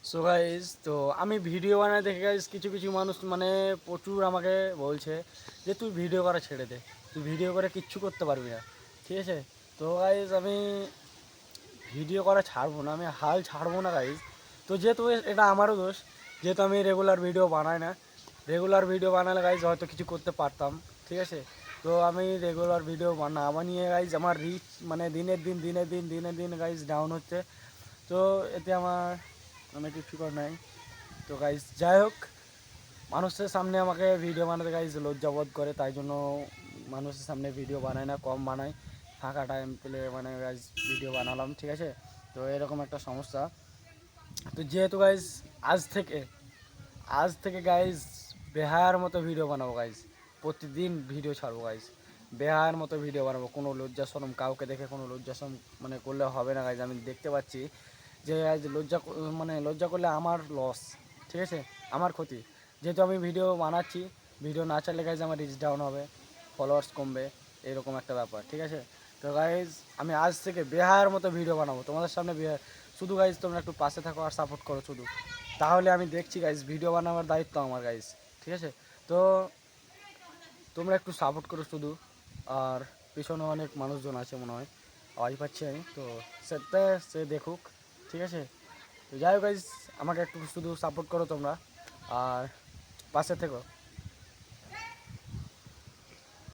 So guys, তো আমি video বানাই দেখে গাইজ কিছু কিছু মানুষ মানে প্রচুর আমাকে বলছে যে তুই ভিডিও করা ছেড়ে দে, তুই ভিডিও করে কিচ্ছু করতে পারবি না। ঠিক আছে, তো গাইজ আমি ভিডিও করা ছাড়বো না, আমি হাল ছাড়বো না গাইজ। তো যেহেতু এটা আমারও দোষ, যেহেতু আমি রেগুলার ভিডিও বানাই না। রেগুলার ভিডিও বানালে গাইজ হয়তো কিছু করতে পারতাম। ঠিক আছে, তো আমি রেগুলার ভিডিও না বানিয়ে গাইজ আমার রিচ মানে দিনের দিন গাইজ ডাউন হচ্ছে। তো এতে আমার মানে কিছু করার নাই। তো গাইজ যাই হোক, মানুষের সামনে আমাকে ভিডিও বানাতে গাইজ লজ্জাবোধ করে, তাই জন্য মানুষের সামনে ভিডিও বানাই না, কম বানাই। ফাঁকা টাইম পেলে মানে গাইজ ভিডিও বানালাম। ঠিক আছে, তো এরকম একটা সমস্যা। তো যেহেতু গাইজ আজ থেকে আজ থেকে গাইজ বেহায়ার মতো ভিডিও বানাবো গাইজ, প্রতিদিন ভিডিও ছাড়বো গাইজ, বেহায়ার মতো ভিডিও বানাবো। কোনো লজ্জা শরম কাউকে দেখে কোনো লজ্জা শরম মানে করলে হবে না গাইজ। আমি দেখতে পাচ্ছি যে গাইজ মানে লজ্জা করলে আমার লস। ঠিক আছে, আমার ক্ষতি। যেহেতু আমি ভিডিও বানাচ্ছি, ভিডিও না চাইলে গাইজ আমার রিচ ডাউন হবে, ফলোয়ার্স কমবে, এরকম একটা ব্যাপার। ঠিক আছে, তো গাইজ আমি আজ থেকে বেহায়ার মতো ভিডিও বানাবো তোমাদের সামনে। শুধু গাইজ তোমরা একটু পাশে থাকো আর সাপোর্ট করো শুধু, তাহলে আমি দেখছি গাইজ ভিডিও বানাবার দায়িত্ব আমার গাইজ। ঠিক আছে, তো তোমরা একটু সাপোর্ট করো শুধু। আর পিছনে অনেক মানুষজন আছে মনে হয়, আওয়াজ পাচ্ছি আমি, তো সে দেখুক। ঠিক আছে, তো যাই হোক গাইজ, আমাকে একটু শুধু সাপোর্ট করো তোমরা আর পাশে থেকো।